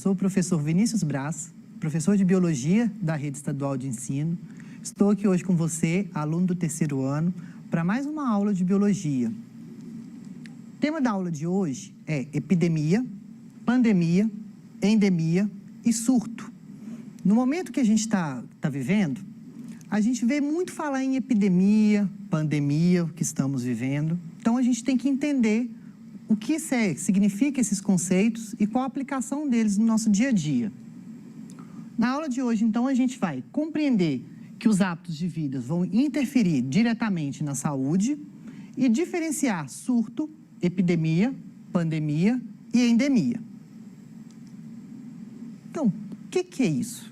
sou o professor Vinícius Braz, professor de Biologia da Rede Estadual de Ensino. Estou aqui hoje com você, aluno do 3º ano, para mais uma aula de Biologia. O tema da aula de hoje é epidemia, pandemia, endemia e surto. No momento que a gente está vivendo, a gente vê muito falar em epidemia, pandemia, o que estamos vivendo. Então, a gente tem que entender o que significa esses conceitos e qual a aplicação deles no nosso dia a dia. Na aula de hoje, então, a gente vai compreender que os hábitos de vida vão interferir diretamente na saúde e diferenciar surto, epidemia, pandemia e endemia. Então, o que é isso?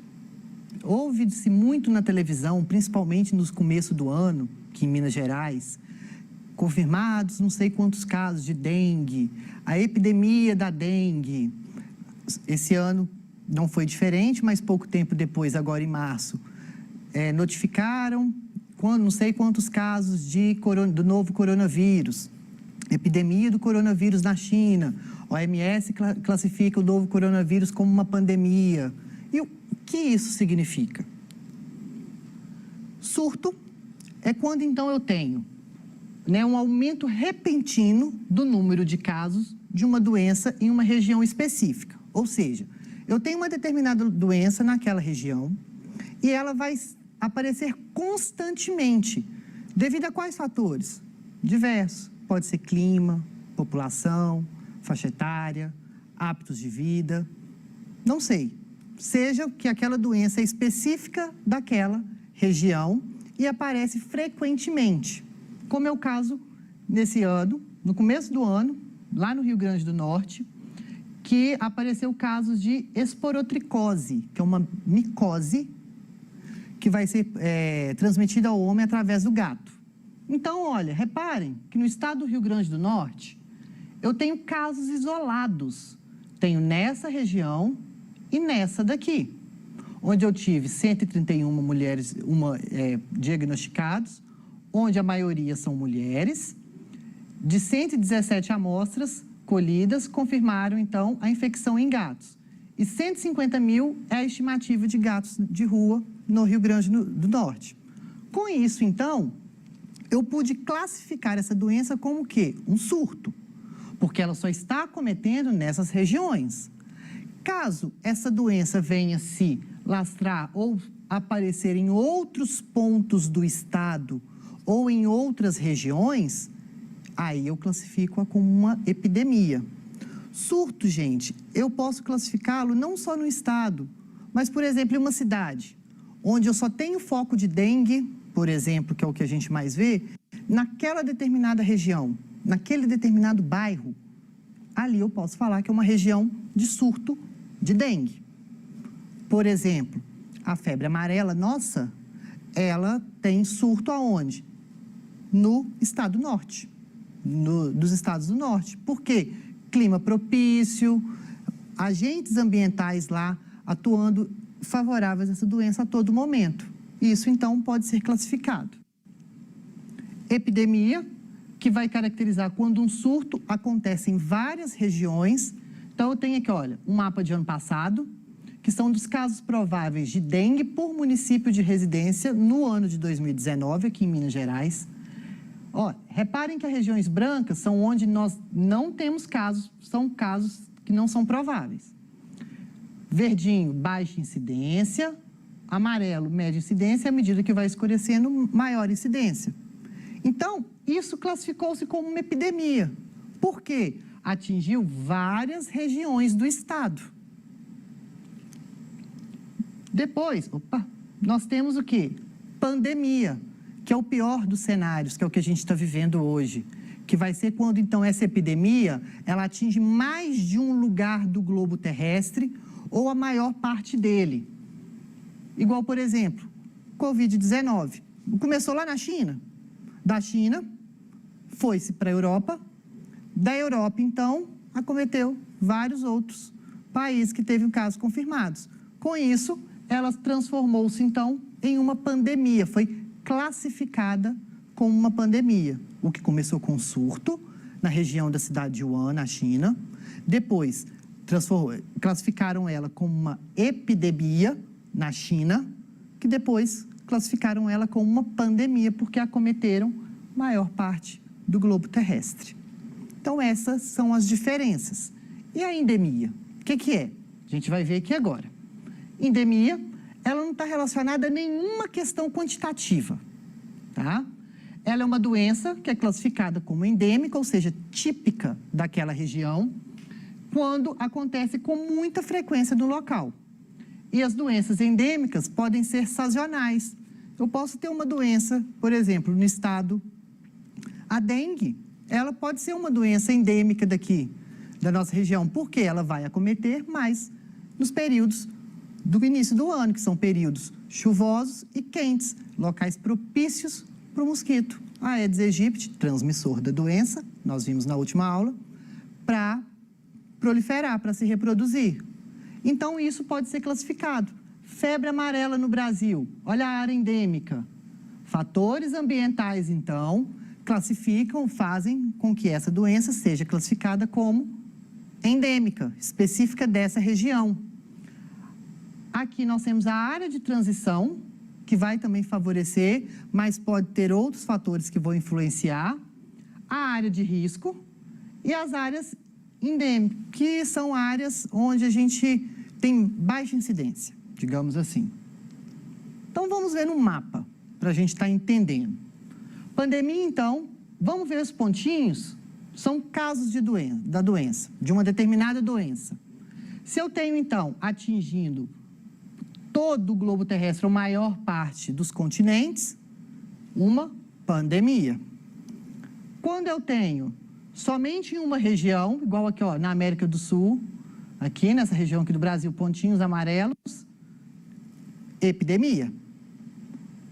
Ouve-se muito na televisão, principalmente nos começos do ano, que em Minas Gerais, confirmados não sei quantos casos de dengue, a epidemia da dengue. Esse ano não foi diferente, mas pouco tempo depois, agora em março, notificaram não sei quantos casos do novo coronavírus, epidemia do coronavírus na China. A OMS classifica o novo coronavírus como uma pandemia. E o que isso significa? Surto é quando, então, eu tenho um aumento repentino do número de casos de uma doença em uma região específica. Ou seja, eu tenho uma determinada doença naquela região e ela vai aparecer constantemente. Devido a quais fatores? Diversos. Pode ser clima, população, faixa etária, hábitos de vida, não sei. Seja que aquela doença é específica daquela região e aparece frequentemente. Como é o caso nesse ano, no começo do ano, lá no Rio Grande do Norte, que apareceu casos de esporotricose, que é uma micose que vai ser transmitida ao homem através do gato. Então, olha, reparem que no estado do Rio Grande do Norte, eu tenho casos isolados. Tenho nessa região e nessa daqui, onde eu tive 131 mulheres diagnosticados, onde a maioria são mulheres. De 117 amostras colhidas, confirmaram, então, a infecção em gatos. E 150 mil é a estimativa de gatos de rua no Rio Grande do Norte. Com isso, então, eu pude classificar essa doença como o quê? Um surto, porque ela só está acometendo nessas regiões. Caso essa doença venha se lastrar ou aparecer em outros pontos do estado ou em outras regiões, aí eu classifico-a como uma epidemia. Surto, gente, eu posso classificá-lo não só no estado, mas, por exemplo, em uma cidade, onde eu só tenho foco de dengue, por exemplo, que é o que a gente mais vê, naquela determinada região, naquele determinado bairro, ali eu posso falar que é uma região de surto de dengue. Por exemplo, a febre amarela, nossa, ela tem surto aonde? No estado norte, dos estados do norte. Por quê? Clima propício, agentes ambientais lá atuando favoráveis a essa doença a todo momento. Isso, então, pode ser classificado. Epidemia, que vai caracterizar quando um surto acontece em várias regiões. Então, eu tenho aqui, olha, um mapa de ano passado, que são dos casos prováveis de dengue por município de residência no ano de 2019, aqui em Minas Gerais. Reparem que as regiões brancas são onde nós não temos casos, são casos que não são prováveis. Verdinho, baixa incidência. Amarelo, média incidência. À medida que vai escurecendo, maior incidência. Então, isso classificou-se como uma epidemia. Por quê? Atingiu várias regiões do estado. Depois, nós temos o quê? Pandemia, que é o pior dos cenários, que é o que a gente está vivendo hoje. Que vai ser quando, então, essa epidemia, ela atinge mais de um lugar do globo terrestre ou a maior parte dele. Igual, por exemplo, Covid-19. Começou lá na China. Da China, foi-se para a Europa. Da Europa, então, acometeu vários outros países que teve casos confirmados. Com isso, ela transformou-se, então, em uma pandemia. Foi classificada como uma pandemia. O que começou com surto na região da cidade de Wuhan, na China. Depois, classificaram ela como uma epidemia na China, que depois classificaram ela como uma pandemia, porque acometeram maior parte do globo terrestre. Então, essas são as diferenças. E a endemia? O que é? A gente vai ver aqui agora. Endemia, ela não está relacionada a nenhuma questão quantitativa, tá? Ela é uma doença que é classificada como endêmica, ou seja, típica daquela região, quando acontece com muita frequência no local. E as doenças endêmicas podem ser sazonais. Eu posso ter uma doença, por exemplo, no estado, a dengue, ela pode ser uma doença endêmica daqui, da nossa região, porque ela vai acometer mais nos períodos do início do ano, que são períodos chuvosos e quentes, locais propícios para o mosquito. A Aedes aegypti, transmissor da doença, nós vimos na última aula, para proliferar, para se reproduzir. Então, isso pode ser classificado. Febre amarela no Brasil, olha a área endêmica. Fatores ambientais, então, classificam, fazem com que essa doença seja classificada como endêmica, específica dessa região. Aqui nós temos a área de transição, que vai também favorecer, mas pode ter outros fatores que vão influenciar, a área de risco e as áreas endêmicas, que são áreas onde a gente tem baixa incidência, digamos assim. Então, vamos ver no mapa, para a gente estar entendendo. Pandemia, então, vamos ver os pontinhos, são casos da doença, de uma determinada doença. Se eu tenho, então, atingindo todo o globo terrestre, ou maior parte dos continentes, uma pandemia. Quando eu tenho somente em uma região, igual aqui, ó, na América do Sul, aqui nessa região aqui do Brasil, pontinhos amarelos, epidemia.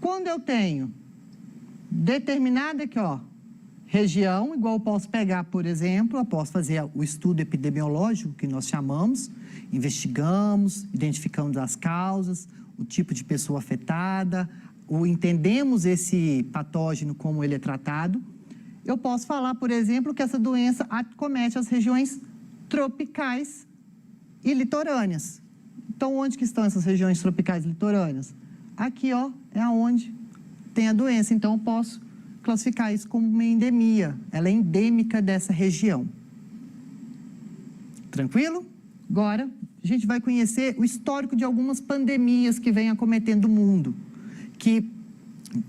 Quando eu tenho determinada aqui, ó, região, igual eu posso pegar, por exemplo, eu posso fazer o estudo epidemiológico, que nós chamamos, investigamos, identificamos as causas, o tipo de pessoa afetada, ou entendemos esse patógeno, como ele é tratado. Eu posso falar, por exemplo, que essa doença acomete as regiões tropicais e litorâneas. Então, onde que estão essas regiões tropicais e litorâneas? Aqui, ó, é onde tem a doença. Então, eu posso classificar isso como uma endemia. Ela é endêmica dessa região. Tranquilo? Agora, a gente vai conhecer o histórico de algumas pandemias que vêm acometendo o mundo. Que,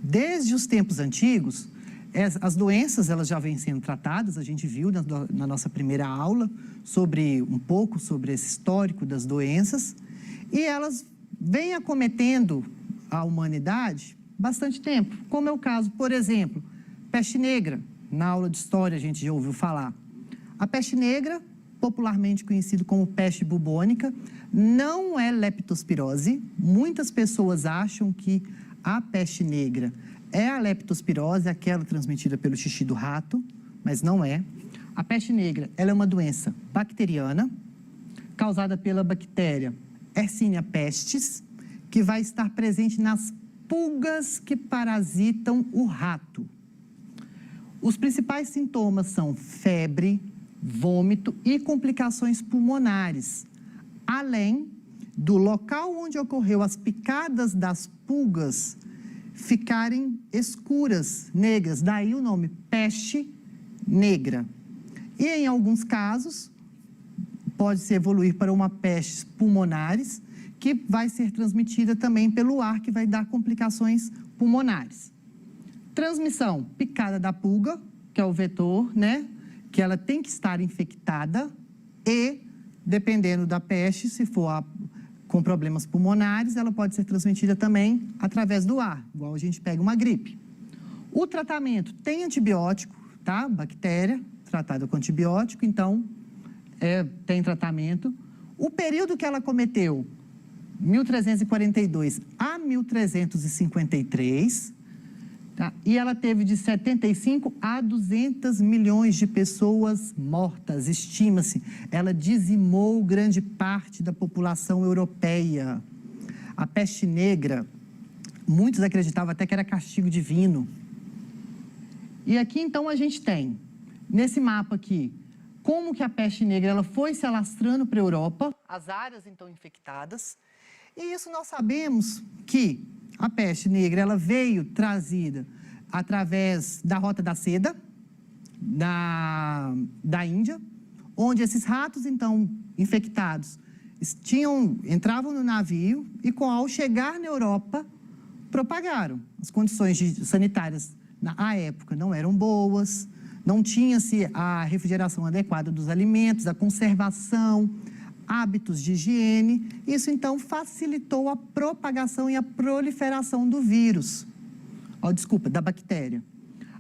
desde os tempos antigos, as doenças elas já vêm sendo tratadas, a gente viu na nossa primeira aula um pouco sobre esse histórico das doenças, e elas vêm acometendo a humanidade bastante tempo, como é o caso, por exemplo, peste negra. Na aula de história a gente já ouviu falar. A peste negra, popularmente conhecido como peste bubônica, não é leptospirose. Muitas pessoas acham que a peste negra é a leptospirose, aquela transmitida pelo xixi do rato, mas não é. A peste negra, ela é uma doença bacteriana, causada pela bactéria Yersinia pestis, que vai estar presente nas pulgas que parasitam o rato. Os principais sintomas são febre, vômito e complicações pulmonares, além do local onde ocorreu as picadas das pulgas ficarem escuras, negras, daí o nome peste negra. E em alguns casos, pode-se evoluir para uma peste pulmonares, que vai ser transmitida também pelo ar, que vai dar complicações pulmonares. Transmissão, picada da pulga, que é o vetor, né? Que ela tem que estar infectada e, dependendo da peste, se for com problemas pulmonares, ela pode ser transmitida também através do ar, igual a gente pega uma gripe. O tratamento tem antibiótico, tá? Bactéria, tratada com antibiótico, então tem tratamento. O período que ela cometeu, 1342 a 1353, tá? E ela teve de 75 a 200 milhões de pessoas mortas, estima-se. Ela dizimou grande parte da população europeia. A peste negra, muitos acreditavam até que era castigo divino. E aqui, então, a gente tem, nesse mapa aqui, como que a peste negra ela foi se alastrando para a Europa, as áreas então infectadas. E isso nós sabemos que a peste negra ela veio trazida através da Rota da Seda, da Índia, onde esses ratos então infectados entravam no navio e, ao chegar na Europa, propagaram. As condições sanitárias na época não eram boas, não tinha-se a refrigeração adequada dos alimentos, a conservação, hábitos de higiene. Isso, então, facilitou a propagação e a proliferação do vírus, da bactéria.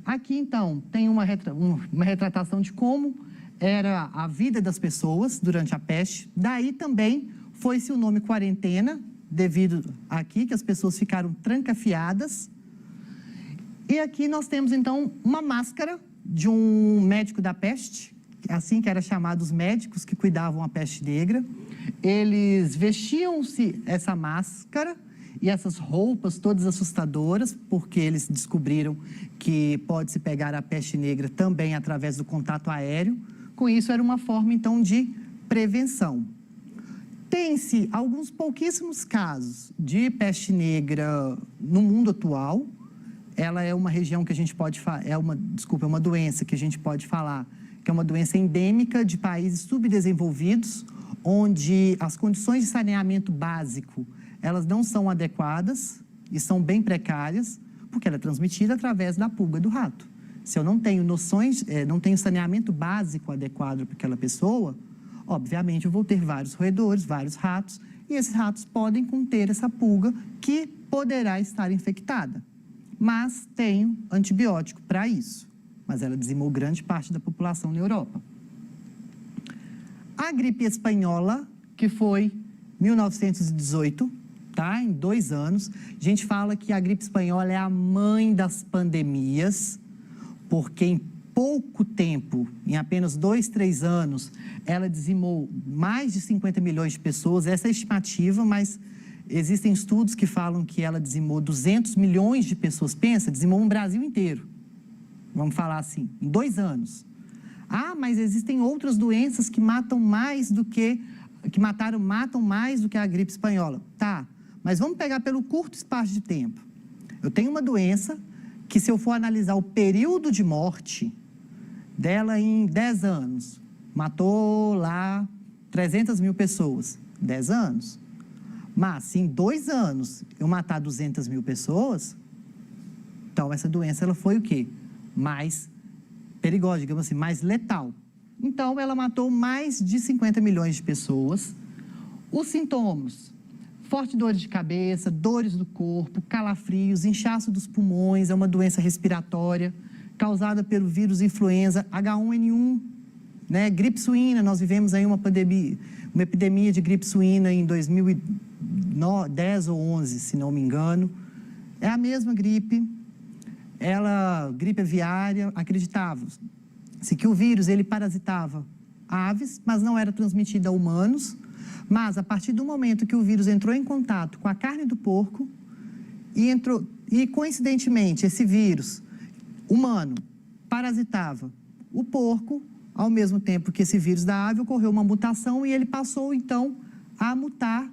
Aqui, então, tem uma retratação de como era a vida das pessoas durante a peste. Daí também foi-se o nome quarentena, devido aqui que as pessoas ficaram trancafiadas. E aqui nós temos, então, uma máscara de um médico da peste, assim que era chamado os médicos que cuidavam a peste negra. Eles vestiam-se essa máscara e essas roupas todas assustadoras, porque eles descobriram que pode-se pegar a peste negra também através do contato aéreo. Com isso, era uma forma, então, de prevenção. Tem-se alguns pouquíssimos casos de peste negra no mundo atual. Ela é uma região que a gente pode falar, é uma doença que a gente pode falar que é uma doença endêmica de países subdesenvolvidos, onde as condições de saneamento básico, elas não são adequadas e são bem precárias, porque ela é transmitida através da pulga do rato. Se eu não tenho não tenho saneamento básico adequado para aquela pessoa, obviamente eu vou ter vários roedores, vários ratos, e esses ratos podem conter essa pulga que poderá estar infectada. Mas tem antibiótico para isso. Mas ela dizimou grande parte da população na Europa. A gripe espanhola, que foi 1918, tá? Em 2 anos. A gente fala que a gripe espanhola é a mãe das pandemias, porque em pouco tempo, em apenas 2, 3 anos, ela dizimou mais de 50 milhões de pessoas. Essa é a estimativa, mas existem estudos que falam que ela dizimou 200 milhões de pessoas. Pensa, dizimou um Brasil inteiro. Vamos falar assim, em 2 anos. Ah, mas existem outras doenças que matam mais do que matam mais do que a gripe espanhola. Tá, mas vamos pegar pelo curto espaço de tempo. Eu tenho uma doença que, se eu for analisar o período de morte dela em 10 anos, matou lá 300 mil pessoas. 10 anos. Mas, se em 2 anos eu matar 200 mil pessoas, então essa doença ela foi o quê? Mais perigosa, digamos assim, mais letal. Então, ela matou mais de 50 milhões de pessoas. Os sintomas: forte dores de cabeça, dores do corpo, calafrios, inchaço dos pulmões, é uma doença respiratória causada pelo vírus influenza, H1N1, né? Gripe suína, nós vivemos aí uma epidemia de gripe suína em 2010 ou 11, se não me engano. É a mesma gripe. Gripe aviária, acreditava-se que o vírus ele parasitava aves, mas não era transmitido a humanos. Mas, a partir do momento que o vírus entrou em contato com a carne do porco, e coincidentemente, esse vírus humano parasitava o porco, ao mesmo tempo que esse vírus da ave, ocorreu uma mutação e ele passou, então, a mutar,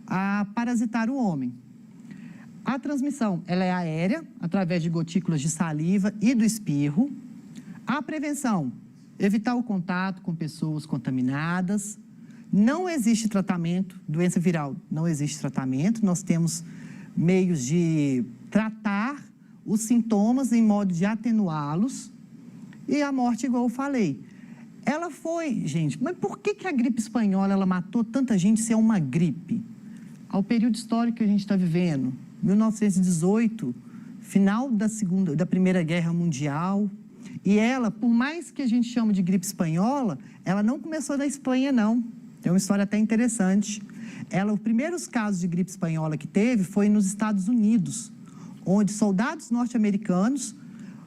a parasitar o homem. A transmissão, ela é aérea, através de gotículas de saliva e do espirro. A prevenção, evitar o contato com pessoas contaminadas. Não existe tratamento, doença viral, não existe tratamento. Nós temos meios de tratar os sintomas em modo de atenuá-los. E a morte, igual eu falei. Ela foi, gente, mas por que a gripe espanhola ela matou tanta gente se é uma gripe? Ao período histórico que a gente está vivendo, 1918, final da Primeira Guerra Mundial. E ela, por mais que a gente chame de gripe espanhola, ela não começou na Espanha, não. Tem uma história até interessante. Os primeiros casos de gripe espanhola que teve foi nos Estados Unidos, onde soldados norte-americanos,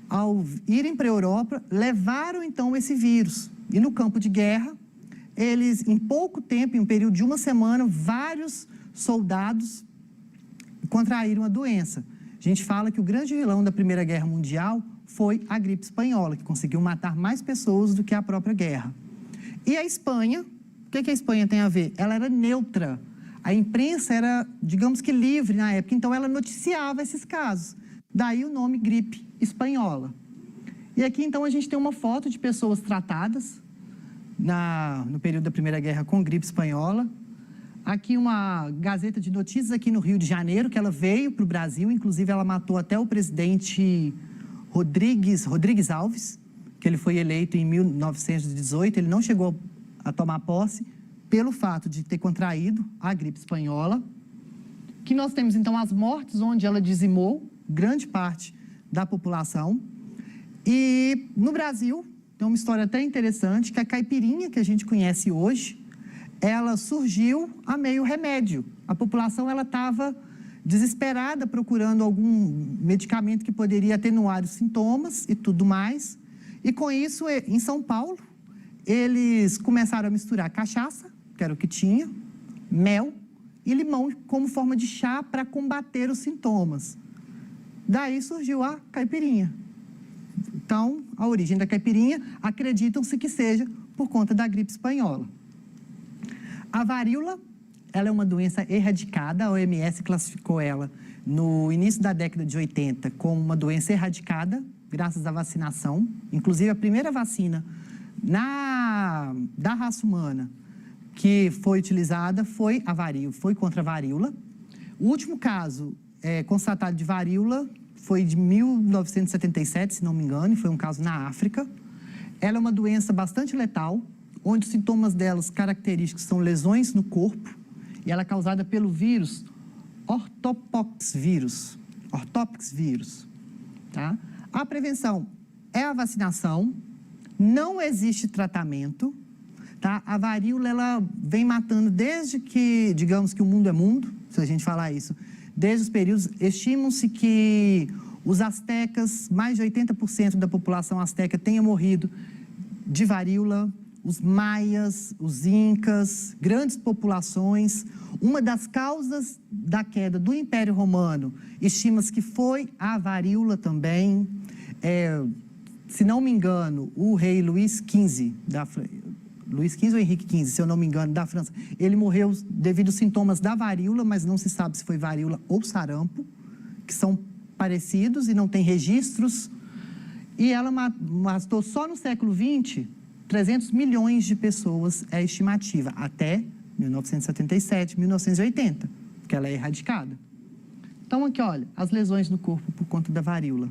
ao irem para a Europa, levaram então esse vírus. E no campo de guerra, eles, em pouco tempo, em um período de 1 semana, vários soldados contraíram a doença. A gente fala que o grande vilão da Primeira Guerra Mundial foi a gripe espanhola, que conseguiu matar mais pessoas do que a própria guerra. E a Espanha, o que a Espanha tem a ver? Ela era neutra. A imprensa era, digamos que livre na época, então ela noticiava esses casos. Daí o nome gripe espanhola. E aqui, então, a gente tem uma foto de pessoas tratadas no período da Primeira Guerra com gripe espanhola. Aqui uma Gazeta de Notícias aqui no Rio de Janeiro, que ela veio para o Brasil, inclusive ela matou até o presidente Rodrigues Alves, que ele foi eleito em 1918, ele não chegou a tomar posse pelo fato de ter contraído a gripe espanhola. Que nós temos, então, as mortes, onde ela dizimou grande parte da população. E no Brasil, tem uma história até interessante, que a caipirinha que a gente conhece hoje, ela surgiu a meio remédio. A população estava desesperada procurando algum medicamento que poderia atenuar os sintomas e tudo mais. E com isso, em São Paulo, eles começaram a misturar cachaça, que era o que tinha, mel e limão como forma de chá para combater os sintomas. Daí surgiu a caipirinha. Então, a origem da caipirinha, acreditam-se que seja por conta da gripe espanhola. A varíola, ela é uma doença erradicada, a OMS classificou ela no início da década de 80 como uma doença erradicada, graças à vacinação. Inclusive, a primeira vacina da raça humana que foi utilizada foi contra a varíola. O último caso constatado de varíola foi de 1977, se não me engano, e foi um caso na África. Ela é uma doença bastante letal, onde os sintomas delas característicos são lesões no corpo, e ela é causada pelo vírus ortopox vírus. Tá? A prevenção é a vacinação, não existe tratamento. Tá? A varíola, ela vem matando desde que, digamos que o mundo é mundo, se a gente falar isso, desde os períodos, estimam-se que os astecas, mais de 80% da população asteca tenha morrido de varíola, os maias, os incas, grandes populações. Uma das causas da queda do Império Romano, estima-se que foi a varíola também. Se não me engano, o rei Luís XV ou Henrique XV, se eu não me engano, da França, ele morreu devido aos sintomas da varíola, mas não se sabe se foi varíola ou sarampo, que são parecidos e não tem registros. E ela matou só no século XX 300 milhões de pessoas, é a estimativa, até 1977, 1980, porque ela é erradicada. Então, aqui, olha, as lesões no corpo por conta da varíola.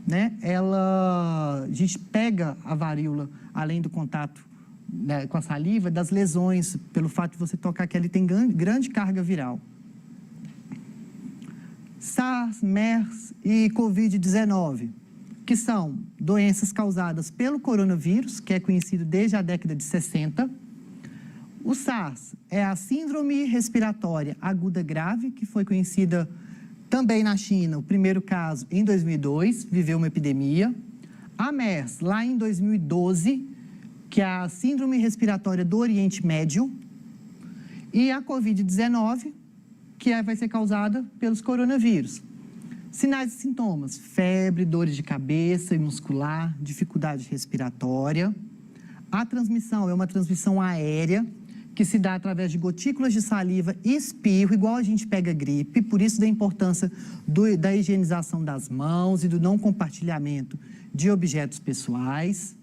Né? A gente pega a varíola, além do contato, né, com a saliva, das lesões, pelo fato de você tocar que ele tem grande carga viral. SARS, MERS e Covid-19, que são doenças causadas pelo coronavírus, que é conhecido desde a década de 60. O SARS é a síndrome respiratória aguda grave, que foi conhecida também na China, o primeiro caso em 2002, viveu uma epidemia. A MERS, lá em 2012, que é a síndrome respiratória do Oriente Médio. E a Covid-19, que vai ser causada pelos coronavírus. Sinais e sintomas: febre, dores de cabeça e muscular, dificuldade respiratória. A transmissão é uma transmissão aérea, que se dá através de gotículas de saliva e espirro, igual a gente pega gripe, por isso da importância da higienização das mãos e do não compartilhamento de objetos pessoais.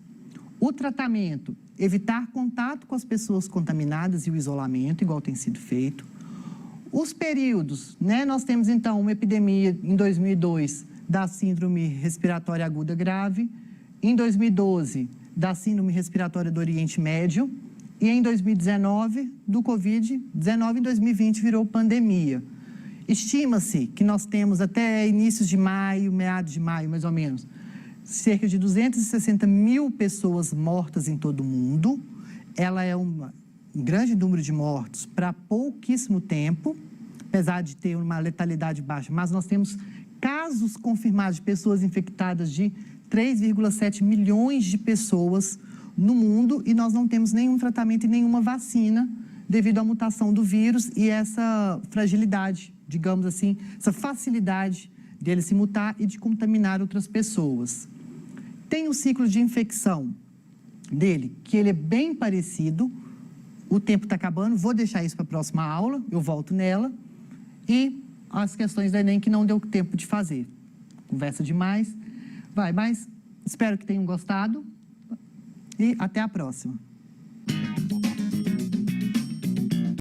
O tratamento: evitar contato com as pessoas contaminadas e o isolamento, igual tem sido feito. Os períodos, né? Nós temos, então, uma epidemia em 2002 da síndrome respiratória aguda grave, em 2012 da síndrome respiratória do Oriente Médio e em 2019 do Covid-19, em 2020 virou pandemia. Estima-se que nós temos até inícios de maio, meados de maio, mais ou menos, cerca de 260 mil pessoas mortas em todo o mundo. Ela é um grande número de mortos para pouquíssimo tempo, apesar de ter uma letalidade baixa, mas nós temos casos confirmados de pessoas infectadas de 3,7 milhões de pessoas no mundo e nós não temos nenhum tratamento e nenhuma vacina devido à mutação do vírus e essa fragilidade, digamos assim, essa facilidade dele se mutar e de contaminar outras pessoas. Tem o ciclo de infecção dele, que ele é bem parecido. O tempo está acabando, vou deixar isso para a próxima aula, eu volto nela. E as questões da Enem que não deu tempo de fazer. Conversa demais. Mas espero que tenham gostado e até a próxima.